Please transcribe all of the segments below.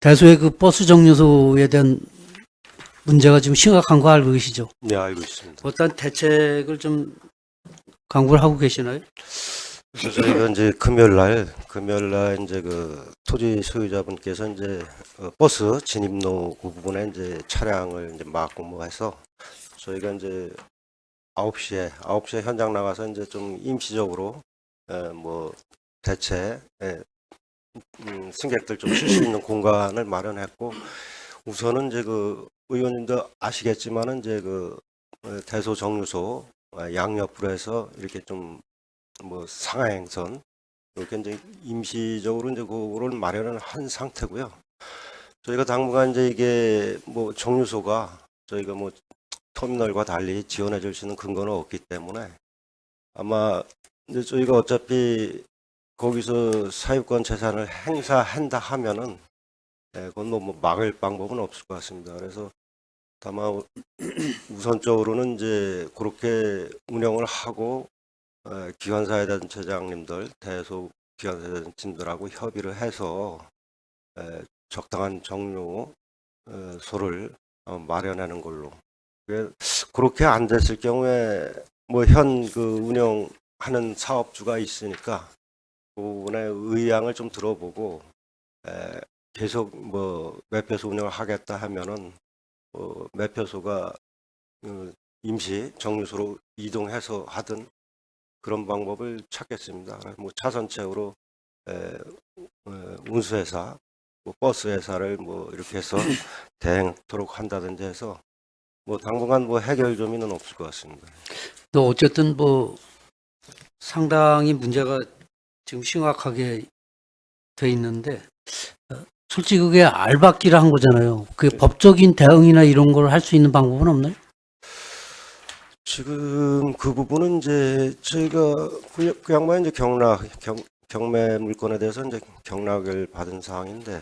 대소의 그 버스 정류소에 대한 문제가 지금 심각한 거 알고 계시죠? 네, 알고 있습니다. 어떤 대책을 좀 강구를 하고 계시나요? 그래서 저희가 이제 금요일 날 이제 그 토지 소유자분께서 이제 버스 진입로 그 부분에 이제 차량을 이제 막고 뭐 해서 저희가 이제 9시에 현장 나가서 이제 좀 임시적으로 뭐 대체 승객들 좀 쉴 수 있는 공간을 마련했고, 우선은 이제 그 의원님도 아시겠지만은 이제 그 대소 정류소 양옆으로 해서 이렇게 좀 뭐 상하행선 이렇게 이제 임시적으로 이제 그거를 마련을 한 상태고요. 저희가 당분간 이제 이게 뭐 정류소가 저희가 뭐 터미널과 달리 지원해 줄 수 있는 근거는 없기 때문에 아마 이제 저희가 어차피 거기서 사유권 재산을 행사한다 하면은 그건 뭐 막을 방법은 없을 것 같습니다. 그래서 다만 우선적으로는 이제 그렇게 운영을 하고 기관사회단체장님들, 대소 기관사회단체장님들하고 협의를 해서 적당한 정류소를 마련하는 걸로. 그렇게 안 됐을 경우에 뭐 현 그 운영하는 사업주가 있으니까 그 부분의 의향을 좀 들어보고 계속 뭐 매표소 운영을 하겠다 하면은 매표소가 임시 정류소로 이동해서 하든 그런 방법을 찾겠습니다. 뭐 차선책으로 운수회사, 뭐 버스회사를 뭐 이렇게 해서 대행토록 한다든지 해서 뭐 당분간 뭐 해결 조미는 없을 것 같습니다. 또 어쨌든 뭐 상당히 문제가 지금 심각하게 돼 있는데 솔직히 그게 알박기를 한 거잖아요. 그게 법적인 대응이나 이런 걸 할 수 있는 방법은 없나요? 지금 그 부분은 이제 저희가 그 양반이 이제 경매 물건에 대해서 이제 경락을 받은 사항인데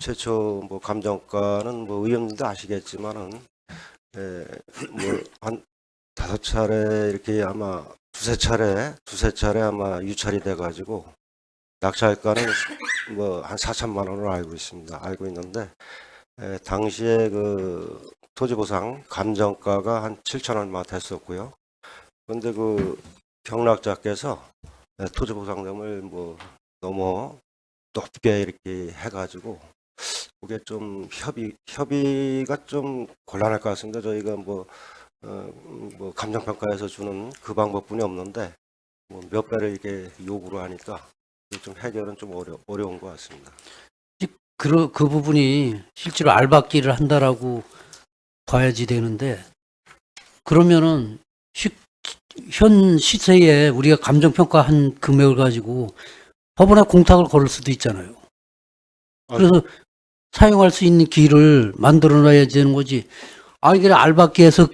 최초 뭐 감정가는 뭐 의원님도 아시겠지만은 뭐한 5차례 이렇게 아마 두세 차례 아마 유찰이 돼가지고 낙찰가는 뭐 한 4천만 원으로 알고 있습니다. 알고 있는데 당시에 그 토지보상 감정가가 한 7천 얼마 됐었고요. 그런데 그 경락자께서 토지보상금을 뭐 너무 높게 이렇게 해가지고 그게 좀 협의가 좀 곤란할 것 같습니다. 저희가 뭐 감정평가에서 주는 그 방법뿐이 없는데 뭐 몇 배를 이렇게 요구를 하니까 좀 해결은 좀 어려운 것 같습니다. 그 부분이 실제로 알박기를 한다라고 봐야지 되는데 그러면은 현 시세에 우리가 감정평가한 금액을 가지고 법원에 공탁을 걸을 수도 있잖아요. 그래서 사용할 수 있는 길을 만들어 놔야 되는 거지. 아, 이게 알박기에서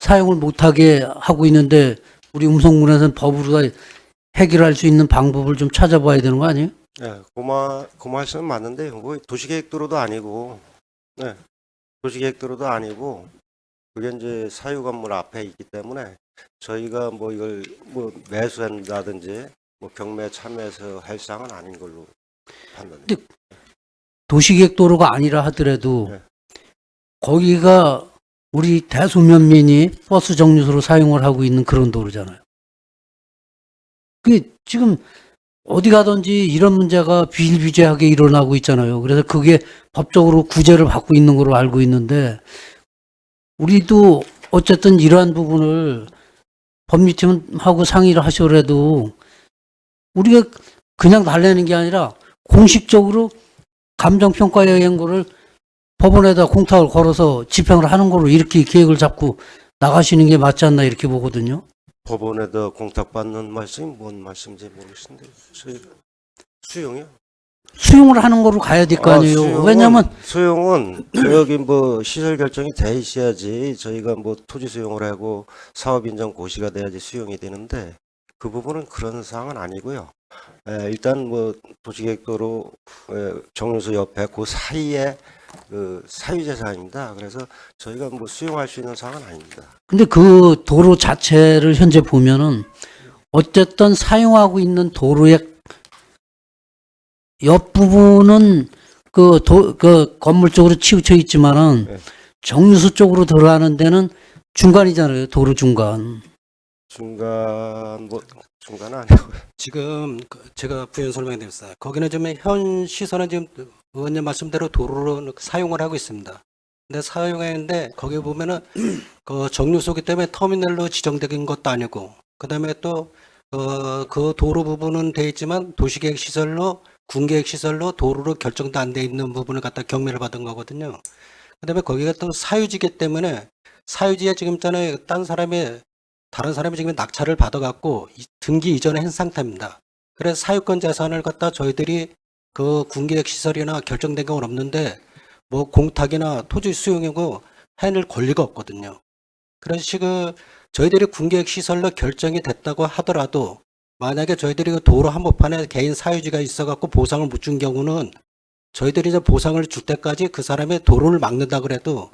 사용을 못하게 하고 있는데 우리 음성군에서는 법으로 다 해결할 수 있는 방법을 좀 찾아봐야 되는 거 아니에요? 네, 그 말씀은 맞는데 뭐 도시계획도로도 아니고, 네, 도시계획도로도 아니고 그게 이제 사유 건물 앞에 있기 때문에 저희가 뭐 이걸 뭐 매수한다든지 뭐 경매에 참여해서 할 사항은 아닌 걸로 판단됩니다. 근데 도시계획도로가 아니라 하더라도 네. 거기가 우리 대수면민이 버스 정류소로 사용을 하고 있는 그런 도로잖아요. 그게 지금 어디 가든지 이런 문제가 비일비재하게 일어나고 있잖아요. 그래서 그게 법적으로 구제를 받고 있는 걸로 알고 있는데 우리도 어쨌든 이러한 부분을 법률팀하고 상의를 하셔라도 우리가 그냥 달래는 게 아니라 공식적으로 감정평가에 의한 거를 법원에다 공탁을 걸어서 집행을 하는 걸로 이렇게 계획을 잡고 나가시는 게 맞지 않나 이렇게 보거든요. 법원에다 공탁받는 말씀이 뭔 말씀인지 모르겠는데 수용이요? 수용을 하는 거로 가야 될 거 아니에요. 왜냐하면 수용은 여기 뭐 시설 결정이 돼 있어야지 저희가 뭐 토지 수용을 하고 사업 인정 고시가 돼야지 수용이 되는데 그 부분은 그런 사항은 아니고요. 일단 뭐 도시계획도로 정류소 옆에 그 사이에 그 사유재산입니다. 그래서 저희가 뭐 수용할 수 있는 사항은 아닙니다. 근데 그 도로 자체를 현재 보면은 어쨌든 사용하고 있는 도로의 옆 부분은 그 건물 쪽으로 치우쳐 있지만은 네. 정류소 쪽으로 들어가는 데는 중간이잖아요. 도로 중간. 중간 뭐 중간은 아니고 지금 제가 부연 설명드렸어요. 거기는 지금 현 시설은 지금 의원님 말씀대로 도로로 사용을 하고 있습니다. 근데 사용하는데 거기 보면은 그 정류소기 때문에 터미널로 지정된 것도 아니고, 그다음에 또 그 도로 부분은 돼 있지만 도시계획 시설로 군계획 시설로 도로로 결정도 안 돼 있는 부분을 갖다 경매를 받은 거거든요. 그다음에 거기가 또 사유지기 때문에 사유지에 지금 있잖아요. 다른 사람이 지금 낙찰을 받아갖고 등기 이전을 한 상태입니다. 그래서 사유권 재산을 갖다 저희들이 그 군계획 시설이나 결정된 건 없는데 뭐 공탁이나 토지 수용이고 해낼 권리가 없거든요. 그래서 지금 저희들이 군계획 시설로 결정이 됐다고 하더라도 만약에 저희들이 그 도로 한복판에 개인 사유지가 있어갖고 보상을 못 준 경우는 저희들이 이제 보상을 줄 때까지 그 사람의 도로를 막는다 그래도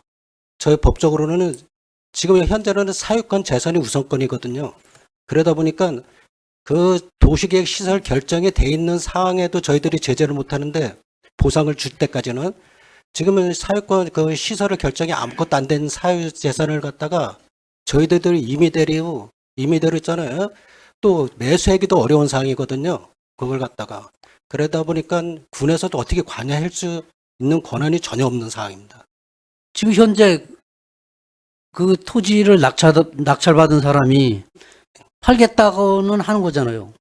저희 법적으로는 지금 현재는 사유권 재산이 우선권이거든요. 그러다 보니까 그 도시계획 시설 결정이 돼 있는 사항에도 저희들이 제재를 못 하는데 보상을 줄 때까지는 지금은 사유권 그 시설을 결정이 아무것도 안 된 사유 재산을 갖다가 저희들이 임의대로 있잖아요. 또 매수하기도 어려운 상황이거든요. 그걸 갖다가 그러다 보니까 군에서도 어떻게 관여할 수 있는 권한이 전혀 없는 상황입니다. 지금 현재 그 토지를 낙찰받은 사람이 팔겠다고는 하는 거잖아요.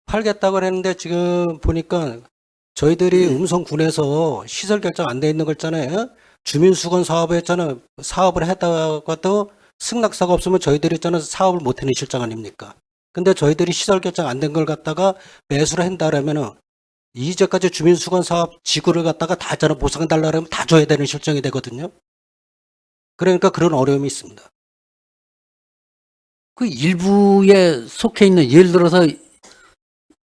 팔겠다고 했는데 지금 보니까 저희들이 음성군에서 시설 결정 안 돼 있는 거 있잖아요. 주민수건 사업을 했잖아요. 사업을 했다가도 승낙사가 없으면 저희들이 있잖아요. 사업을 못 해낸 실정 아닙니까? 근데 저희들이 시설 결정 안 된 걸 갖다가 매수를 한다라면은 이제까지 주민수건 사업 지구를 갖다가 다 있잖아. 보상달라 그러면 다 줘야 되는 실정이 되거든요. 그러니까 그런 어려움이 있습니다. 그 일부에 속해 있는, 예를 들어서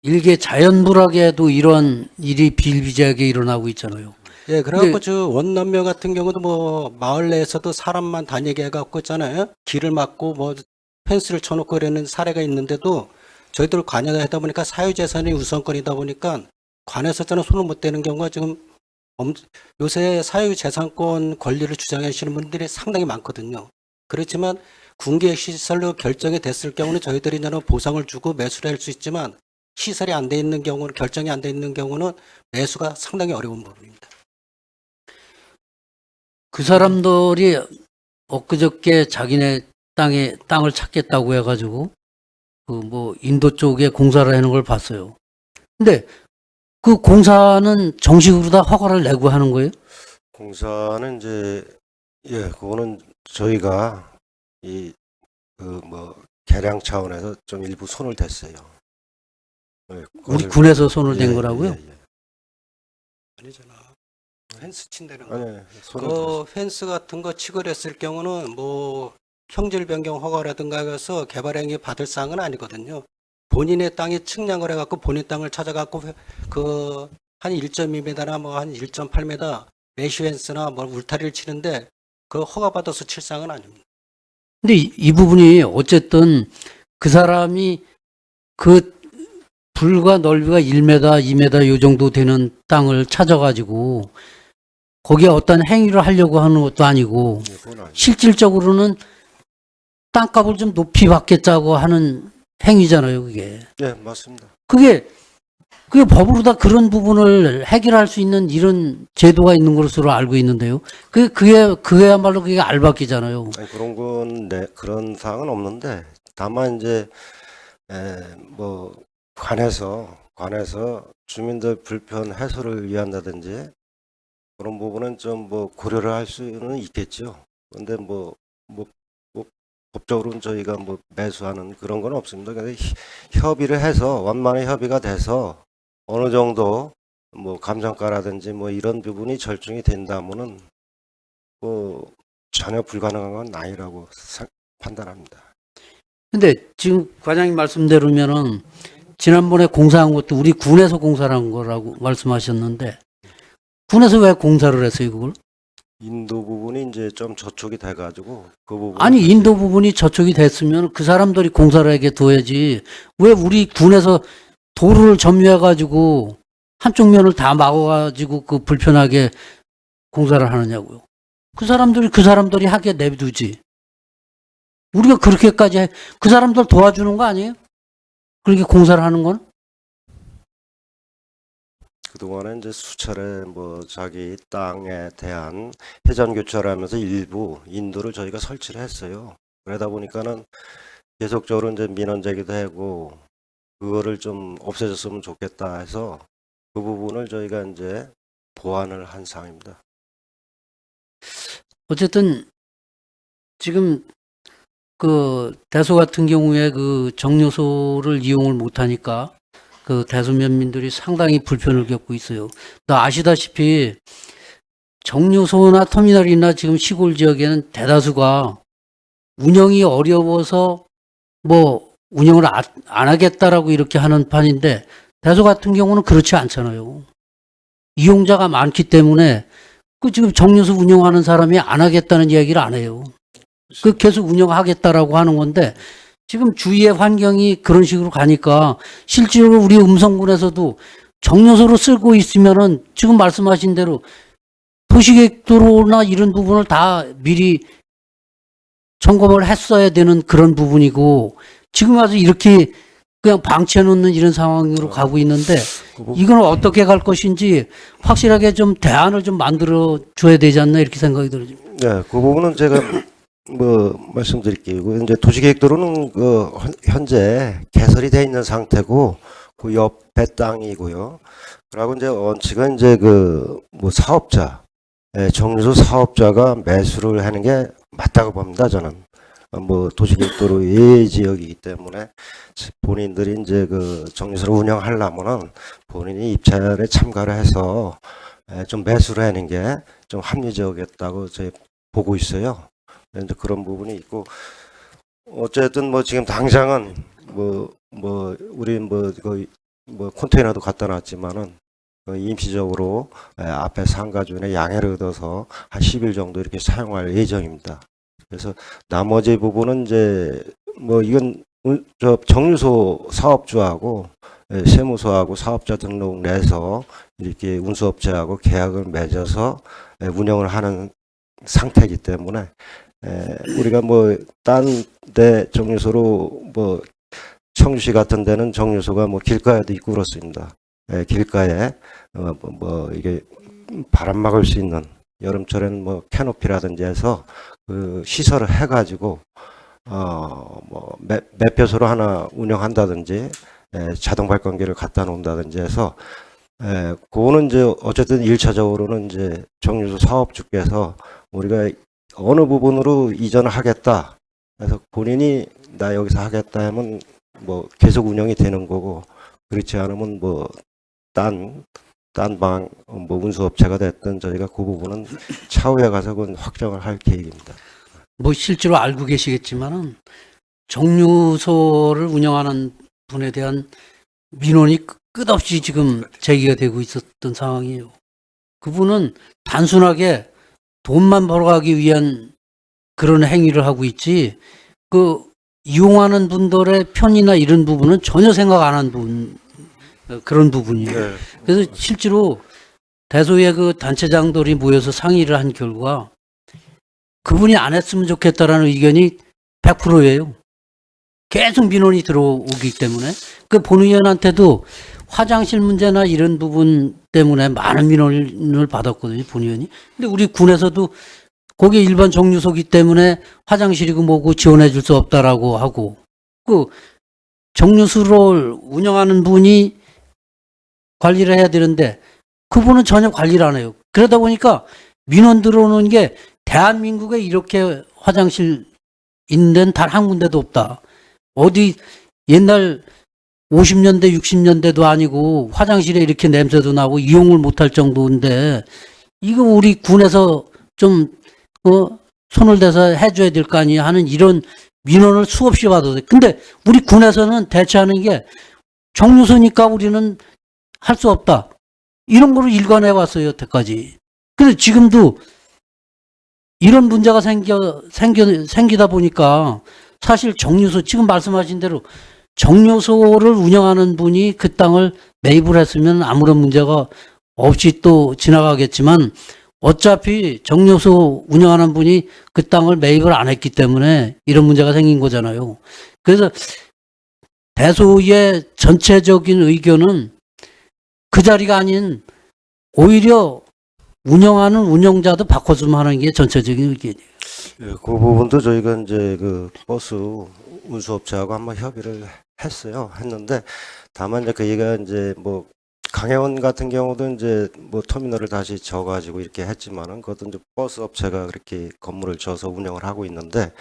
일개 자연불악에도 이런 일이 비일비재하게 일어나고 있잖아요. 예, 그래갖고 근데- 저 원남묘 같은 경우도 뭐 마을 내에서도 사람만 다니게 해갖고 있잖아요. 길을 막고 뭐 펜스를 쳐놓고 그러는 사례가 있는데도 저희들 관여가 하다 보니까 사유재산이 우선권이다 보니까 관에서 있잖아 손을 못 대는 경우가 지금 요새 사유재산권 권리를 주장하시는 분들이 상당히 많거든요. 그렇지만 군계획 시설로 결정이 됐을 경우는 저희들이 이제는 보상을 주고 매수를 할 수 있지만 시설이 안 돼 있는 경우는 결정이 안 돼 있는 경우는 매수가 상당히 어려운 부분입니다. 그 사람들이 엊그저께 자기네 땅을 찾겠다고 해가지고 그 뭐 인도 쪽에 공사를 하는 걸 봤어요. 근데 그 공사는 정식으로 다 허가를 내고 하는 거예요? 공사는 이제 그거는 저희가 이 그 뭐 개량 차원에서 좀 일부 손을 댔어요. 네, 우리 그거를- 군에서 손을 댄 예, 거라고요? 예, 예. 아니잖아. 펜스 친다는 거. 아니, 손을 댔어요. 그 펜스 같은 거 치고 했을 경우는 뭐 형질 변경 허가라든가 해서 개발행위 받을 사항은 아니거든요. 본인의 땅이 측량을 해갖고 본인 땅을 찾아갖고 그 한 1.2m나 뭐 한 1.8m 메쉬 펜스나 뭐 울타리를 치는데 그 허가 받아서 칠 사항은 아닙니다. 근데 이 부분이 어쨌든 그 사람이 그 불과 넓이가 1m, 2m 요 정도 되는 땅을 찾아가지고 거기에 어떤 행위를 하려고 하는 것도 아니고 예, 그건 아니에요. 실질적으로는 땅값을 좀 높이 받겠다고 하는 행위잖아요, 그게. 예, 맞습니다. 그게 법으로 다 그런 부분을 해결할 수 있는 이런 제도가 있는 것으로 알고 있는데요. 그야말로 그게 알박기잖아요. 아니, 그런 건 그런 사항은 없는데 다만 이제 뭐 관에서 주민들 불편 해소를 위한다든지 그런 부분은 좀 뭐 고려를 할 수는 있겠죠. 그런데 뭐 법적으로는 저희가 뭐 매수하는 그런 건 없습니다. 근데 협의를 해서 완만히 협의가 돼서 어느 정도 뭐 감정가라든지 뭐 이런 부분이 절충이 된다면은 뭐 전혀 불가능한 건 아니라고 판단합니다. 근데 지금 과장님 말씀대로면은 지난번에 공사한 것도 우리 군에서 공사를 한 거라고 말씀하셨는데 군에서 왜 공사를 했어요, 그걸? 인도 부분이 이제 좀 저촉이 돼가지고 그 부분 아니, 인도 부분이 저쪽이 됐으면 그 사람들이 공사를 하게 둬야지. 왜 우리 군에서 도로를 점유해가지고 한쪽 면을 다 막아가지고 그 불편하게 공사를 하느냐고요. 그 사람들이 하게 내비두지. 우리가 그렇게까지 그 사람들 도와주는 거 아니에요? 그렇게 공사를 하는 건? 그동안에 이제 수차례 뭐 자기 땅에 대한 회전 교체를 하면서 일부 인도를 저희가 설치를 했어요. 그러다 보니까는 계속적으로 이제 민원 제기도 하고 그거를 좀 없애졌으면 좋겠다 해서 그 부분을 저희가 이제 보완을 한 상황입니다. 어쨌든 지금 그 대소 같은 경우에 그 정류소를 이용을 못하니까 그 대소 면민들이 상당히 불편을 겪고 있어요. 또 아시다시피 정류소나 터미널이나 지금 시골 지역에는 대다수가 운영이 어려워서 뭐 운영을 안 하겠다라고 이렇게 하는 판인데 대소 같은 경우는 그렇지 않잖아요. 이용자가 많기 때문에 그 지금 정류소 운영하는 사람이 안 하겠다는 이야기를 안 해요. 그 계속 운영하겠다라고 하는 건데 지금 주위의 환경이 그런 식으로 가니까 실제로 우리 음성군에서도 정류소로 쓰고 있으면은 지금 말씀하신 대로 도시계획도로나 이런 부분을 다 미리 점검을 했어야 되는 그런 부분이고 지금 와서 이렇게 그냥 방치해 놓는 이런 상황으로 가고 있는데 이건 어떻게 갈 것인지 확실하게 좀 대안을 좀 만들어 줘야 되지 않나 이렇게 생각이 들어요. 네, 그 부분은 제가 뭐 말씀드릴게요. 그 이제 도시계획도로는 그 현재 개설이 돼 있는 상태고 그 옆에 땅이고요. 그리고 이제 원칙은 이제 그 뭐 사업자, 정류소 사업자가 매수를 하는 게 맞다고 봅니다. 저는 뭐 도시계획도로 예지역이기 때문에 본인들이 이제 그 정류소를 운영하려면은 본인이 입찰에 참가를 해서 좀 매수를 하는 게 좀 합리적이었다고 저희 보고 있어요. 이제 그런 부분이 있고 어쨌든 뭐 지금 당장은 우리 뭐 컨테이너도 갖다 놨지만은 임시적으로 앞에 상가주의 양해를 얻어서 한 10일 정도 이렇게 사용할 예정입니다. 그래서 나머지 부분은 이제 뭐 이건 저 정류소 사업주하고 세무서하고 사업자 등록 내서 이렇게 운수업체하고 계약을 맺어서 운영을 하는 상태이기 때문에 우리가 뭐 딴 데 정류소로 뭐 청주시 같은 데는 정류소가 뭐 길가에도 있고 그렇습니다. 길가에 이게 바람 막을 수 있는 여름철에는 뭐 캐노피라든지 해서 그 시설을 해가지고 뭐 매표소로 하나 운영한다든지 자동 발광기를 갖다 놓는다든지 해서 그거는 이제 어쨌든 1차적으로는 이제 정류소 사업주께서 우리가 어느 부분으로 이전을 하겠다. 그래서 본인이 나 여기서 하겠다 하면 뭐 계속 운영이 되는 거고 그렇지 않으면 뭐 딴 뭐 운수업체가 됐든 저희가 그 부분은 차후에 가서 그건 확정을 할 계획입니다. 뭐 실제로 알고 계시겠지만은 정류소를 운영하는 분에 대한 민원이 끝없이 지금 제기가 되고 있었던 상황이에요. 그분은 단순하게 돈만 벌어가기 위한 그런 행위를 하고 있지, 그 이용하는 분들의 편의나 이런 부분은 전혀 생각 안 한 그런 부분이에요. 네. 그래서 실제로 대소의 그 단체장들이 모여서 상의를 한 결과 그분이 안 했으면 좋겠다라는 의견이 100%예요. 계속 민원이 들어오기 때문에 그 본 의원한테도 화장실 문제나 이런 부분 때문에 많은 민원을 받았거든요, 본 의원이. 근데 우리 군에서도 거기 일반 정류소기 때문에 화장실이고 뭐고 지원해 줄 수 없다라고 하고, 그 정류소를 운영하는 분이 관리를 해야 되는데 그분은 전혀 관리를 안 해요. 그러다 보니까 민원 들어오는 게 대한민국에 이렇게 화장실 있는 데는 단 한 군데도 없다. 어디 옛날 50년대, 60년대도 아니고 화장실에 이렇게 냄새도 나고 이용을 못할 정도인데 이거 우리 군에서 좀 손을 대서 해줘야 될 거 아니야 하는 이런 민원을 수없이 받았어요. 근데 우리 군에서는 대처하는 게 정류소니까 우리는 할 수 없다. 이런 거를 일관해 왔어요, 여태까지. 근데 지금도 이런 문제가 생기다 보니까 사실 정류소, 지금 말씀하신 대로 정류소를 운영하는 분이 그 땅을 매입을 했으면 아무런 문제가 없이 또 지나가겠지만 어차피 정류소 운영하는 분이 그 땅을 매입을 안 했기 때문에 이런 문제가 생긴 거잖아요. 그래서 대소의 전체적인 의견은 그 자리가 아닌 오히려 운영하는 운영자도 바꿔주면 하는 게 전체적인 의견이에요. 예, 그 부분도 저희가 이제 그 버스 운수업체하고 한번 협의를 했는데 다만 이제 그 얘기가 이제 뭐 강해원 같은 경우도 이제 뭐 터미널을 다시 져가지고 이렇게 했지만은 그것도 이제 버스 업체가 그렇게 건물을 져서 운영을 하고 있는데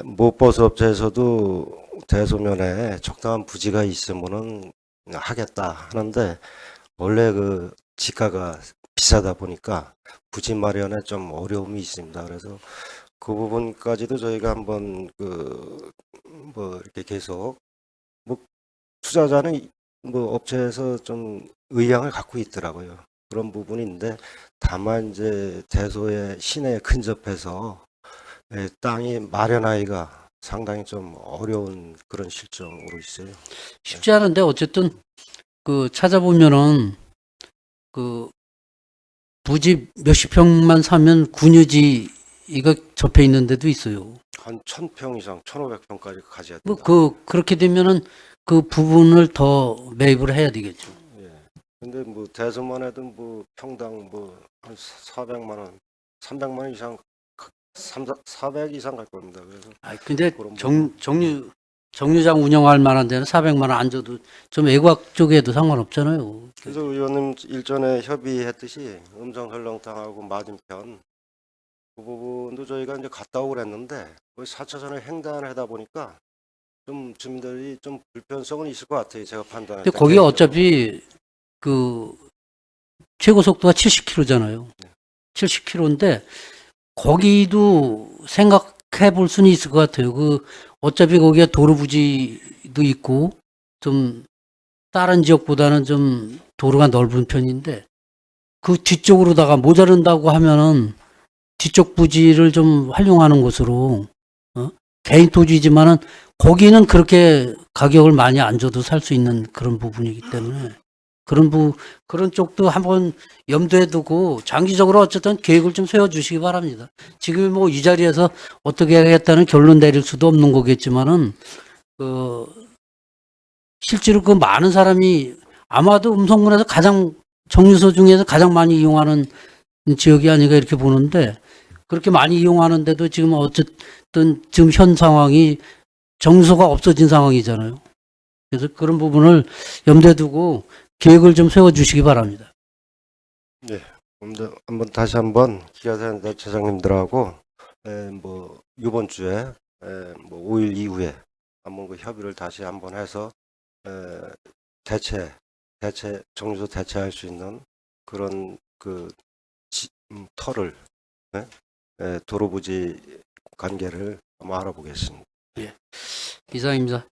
모 버스 업체에서도 대소면에 적당한 부지가 있으면은 하겠다 하는데 원래 그 지가가 비싸다 보니까 부지 마련에 좀 어려움이 있습니다. 그래서 그 부분까지도 저희가 한번 그 뭐 이렇게 계속 뭐 투자자는 뭐 업체에서 좀 의향을 갖고 있더라고요. 그런 부분인데 다만 이제 대소의 시내에 근접해서 땅이 마련하기가 상당히 좀 어려운 그런 실정으로 있어요. 쉽지 않은데 어쨌든 그 찾아보면은 그 부지 몇십 평만 사면 군유지 이거 접해 있는 데도 있어요. 한 1000평 이상, 1500평까지 가져야 뭐 된다. 그렇게 되면은 그 부분을 더 매입을 해야 되겠죠. 예. 근데 뭐 대소만 해도 뭐 평당 뭐 한 400만 원, 300만 원 이상 400 이상 갈 겁니다. 그래서 아 근데 그런 정류장 운영할 만한 데는 400만 원 안 줘도 좀 외곽 쪽에도 상관없잖아요. 그래서 의원님 일전에 협의했듯이 음성 설렁탕하고 맞은편 그 부분도 저희가 이제 갔다 오고 그랬는데 거기 4차선을 횡단을 하다 보니까 좀 주민들이 좀 불편성은 있을 것 같아요. 제가 판단할 때. 근데 거기 어차피 그 최고 속도가 70km잖아요. 70km인데 거기도 생각해 볼 수는 있을 것 같아요. 그 어차피 거기에 도로 부지도 있고 좀 다른 지역보다는 좀 도로가 넓은 편인데 그 뒤쪽으로다가 모자른다고 하면은 뒤쪽 부지를 좀 활용하는 것으로 개인 토지지만은 거기는 그렇게 가격을 많이 안 줘도 살 수 있는 그런 부분이기 때문에 그런 쪽도 한번 염두에 두고 장기적으로 어쨌든 계획을 좀 세워 주시기 바랍니다. 지금 뭐 이 자리에서 어떻게 하겠다는 결론 내릴 수도 없는 거겠지만은 실제로 그 많은 사람이 아마도 음성군에서 가장 정류소 중에서 가장 많이 이용하는 지역이 아닌가 이렇게 보는데 그렇게 많이 이용하는데도 지금 어쨌든 지금 현 상황이 정류소가 없어진 상황이잖아요. 그래서 그런 부분을 염두에 두고 계획을 좀 세워주시기 바랍니다. 네. 한번 다시 한번 기아사회단체장님들하고 뭐 이번 주에 뭐 5일 이후에 한번 그 협의를 다시 한번 해서 대체 정류소 대체할 수 있는 그런 그 터를 도로부지 관계를 한번 알아보겠습니다. 이상입니다.